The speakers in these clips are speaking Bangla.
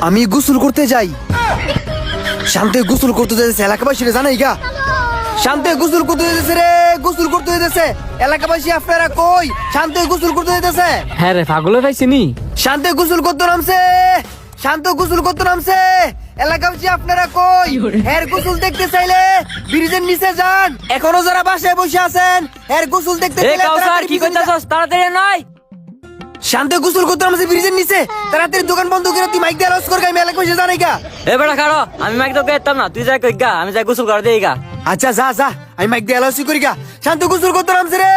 আমি গোসল করতে যাই। শান্তে গোসল করতে যেতেছে, এলাকাবাসীরা জানাই গা। শান্তে গোসল করতে যেতেছে রে, গোসল করতে যেতেছে। এলাকাবাসী আপনারা কই? শান্তে গোসল করতে যেতেছে। হ্যাঁ রে, পাগলে পাইছিনি। শান্তে গোসল করতে নামছে, শান্ত গোসল করতে নামছে। এলাকাবাসী আপনারা কই? এর গোসল দেখতে চাইলে ব্রিজের নিচে যান। এখনো যারা বাসায় বসে আছেন, এর গোসল দেখতে এ চাইলে কাউসার, তাড়াতাড়ি কি ব্রিজে যান। কইতাছস? তাড়াতাড়ি নয়। শান্তে গোসল করতে নামছে ব্রিজের নিচে। তাড়াতাড়ি দোকান বন্ধ করে তুই মাইক দিয়ে আওয়াজ কর, আমি এলাকাবাসী জানাই গা। এ বেটা খাড়ো, আমি মাইক তো কইতাম না, তুই যাই কই গা, আমি যাই গোসল করে দেই গা। আচ্ছা যা যা, আমি মাইক দিয়ে আওয়াজ করি গা। শান্ত গোসল করতে নামছে রে,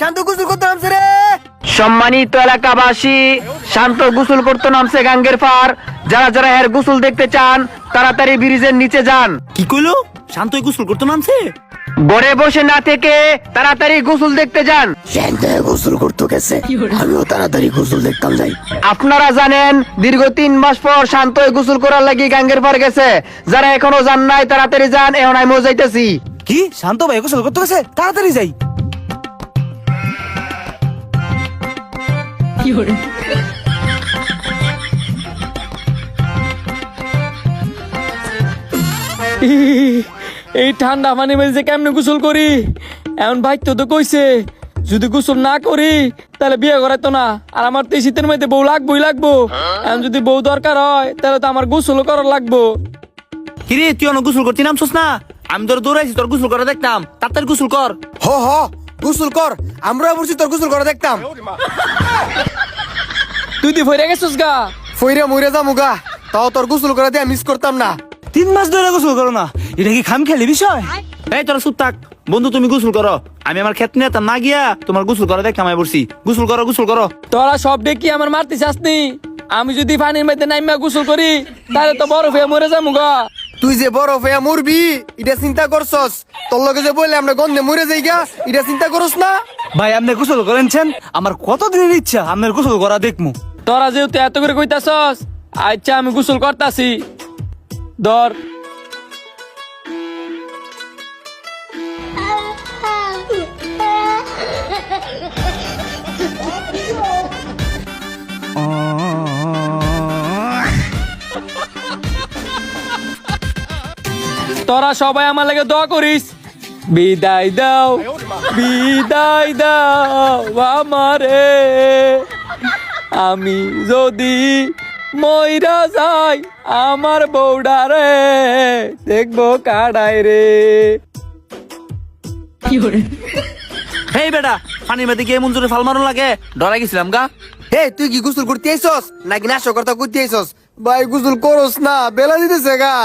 শান্ত গোসল করতে নামছে রে। সম্মানিত এলাকাবাসী, শান্ত গোসল করতে নামছে গাঙ্গের পার। যারা যারা এর গোসল দেখতে চান তাড়াতাড়ি ব্রিজের নিচে যান। কি কইলো? শান্ত গোসল করতে নামছে? ঘরে বসে না থেকে তাড়াতাড়ি গোসল দেখতে যান। শান্ত গোসল করতে গেছে, আমিও তাড়াতাড়ি গোসল দেখতাম যাই। আপনারা জানেন দীর্ঘ 3 মাস পর শান্ত গোসল করার লাগি গাঙ্গের পার গেছে। যারা এখনো যান নাই তাড়াতাড়ি যান, এখন আমি যাইতেছি। কি শান্ত ভাই গোসল করতে গেছে? তাড়াতাড়ি যাই। এই ঠান্ডা পানি মেঝে কেমনে গোসল করি? এমন ভাই তো কইছে যদি গোসল না করি তাহলে বিয়ে করাইতো না। আর আমার তো এই শীতের মধ্যে বউ লাগবোই লাগবো। এখন যদি বউ দরকার হয় তাহলে তো আমার গোসল করার লাগবো। কিরে তুই অনেক গোসল করতে নামছস না? আমি তোর দৌড়াইছি, তোর গোসল করে দেখতাম। তাড়াতাড়ি গোসল কর। হ হ গোসল কর, আমরা বলছি তোর গোসল করে দেখতাম। তুই তুই ভরে গেছিস গা। ফইরে মইরে যামুগা, তাও তোর গোসল করে দিয়ে মিস করতাম না। 3 মাস ধরে গোসল করো না, এটা কি খাম খেলি বিষয়? এই তোরা চুপ থাক বন্ধু, তুমি গোসল করো। আমি আমার ক্ষেত নিয়ে না গিয়া তোমার গোসল করে দেখতাম। আমি বলছি গোসল করো, গোসল করো। তোরা সব দেখি আমার মারতে চাসনি। আমি যদি পানির মধ্যে নাইমা গোসল করি তাহলে তো বরফ হয়ে মরে যাবো গা। তুই যে বড় হইয়া মরবি এটা চিন্তা করছস? তোর লগে যে বললে আমরা গন্ধে মরে যাই গা, এটা চিন্তা করস না? ভাই আপনি গোসল করেনছেন, আমার কত দিনের ইচ্ছা আপনার গোসল করা দেখমু। তোরা যেহেতু এত করে কইতাছস, আচ্ছা আমি গোসল করতাছি। ধর। তোরা সবাই আমার লাগে দোয়া করিস। বিদায় দাও, বিদায় দাও আমারে, আমি যদি মইরা যাই আমার বউডারে দেখবো কাড়াই রে। হেই বেটা, পানির মধ্যে গিয়ে এমন জোরে ফাল মারুন লাগে, ডরাই গেছিলাম গা। হে তুই কি গোসল করতে আইছস নাকি নাশকতা করতে আইছস? ভাই গোসল করস না, বেলা দিতেছে গা।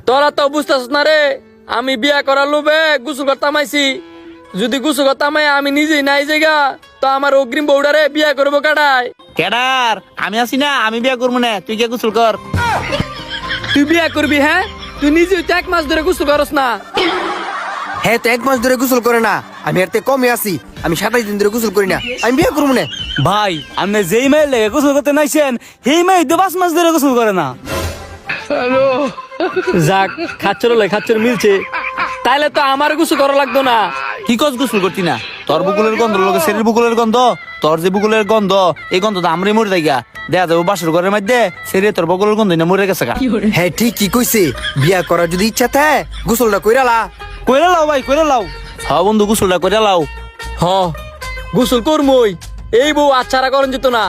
তোরা তো বুঝতেছ না রে, আমি বিয়া করার লোভে গোসল করতাম আইছি। যদি গোসল করতাম আমি নিজেই নাই জায়গা তো আমার অগ্রিম বউডারে বিয়া করবো কাটাই। কেডার? আমি আছি না, আমি বিয়া করবো না, তুই গিয়ে গোসল কর। তুই বিয়া করবি? হ্যাঁ, তুই নিজে তো 1 মাস ধরে গোসল করস না। হ্যাঁ তো 1 মাস ধরে গোসল করে না, আমি এর থেকে কমে আছি। আমি 27 দিন ধরে গোসল করি না, আমি বিয়ে করবো না। ভাই আপনি যেই মেয়ে লেগে গোসল করতে নাইছেন সেই মেয়ে 5 মাস ধরে গোসল করে না। যাক, খাচ্চর মিলছে। তাইলে তো আমার গোসল করা লাগতো না। কি কস গোসল করতি না? তোর বুকুলের গন্ধ লোকে শরীর বুকুলের গন্ধ, তোর যে বুকুলের গন্ধ এই গন্ধ তো আমরাই মরে যাই গা। দেখা যাবো বাসর ঘরের মধ্যে শরীরে তোর বুকুলের গন্ধ না মরে গেছে গা। হ্যাঁ ঠিক কি কইছে, বিয়া করার যদি ইচ্ছা থাকে গোসলটা কইরালা। কইরা লাও ভাই, কইরা লাও। হ্যাঁ বন্ধু গোসলটা কইরা লাও। হ, গোসল করমই। এই বউ আচ্ছারা করেন যেত না,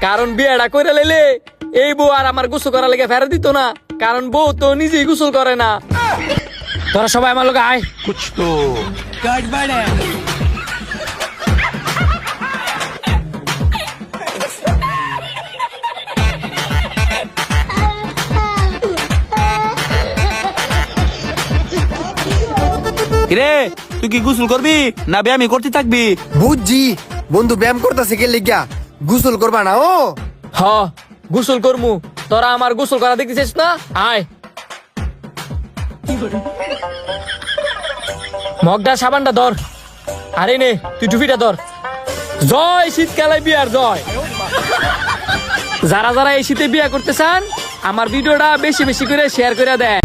কারণ বিয়েটা কইরা লাইলে এই বউ আর আমার গোসল করার লেগে ফেরত দিত না, কারণ বউ তো নিজেই গোসল করে না। তোরা সবাই আমার লোক আয়। কিরে তুই কি গোসল করবি না ব্যায়ামই করতে থাকবি? বুঝছি বন্ধু ব্যায়াম করতেছে কে লিগা, গোসল করবা না? ও হ, গোসল করমু। তোরা আমার গোসল করা দেখতেছিস না? আয়। মগডা সাবানটা ধর, আরে নে তুই টুপিটা ধর। জয় শীতকালে বিয়ার জয়। যারা যারা এই শীতে বিয়া করতে চান আমার ভিডিওটা বেশি বেশি করে শেয়ার করে দেয়।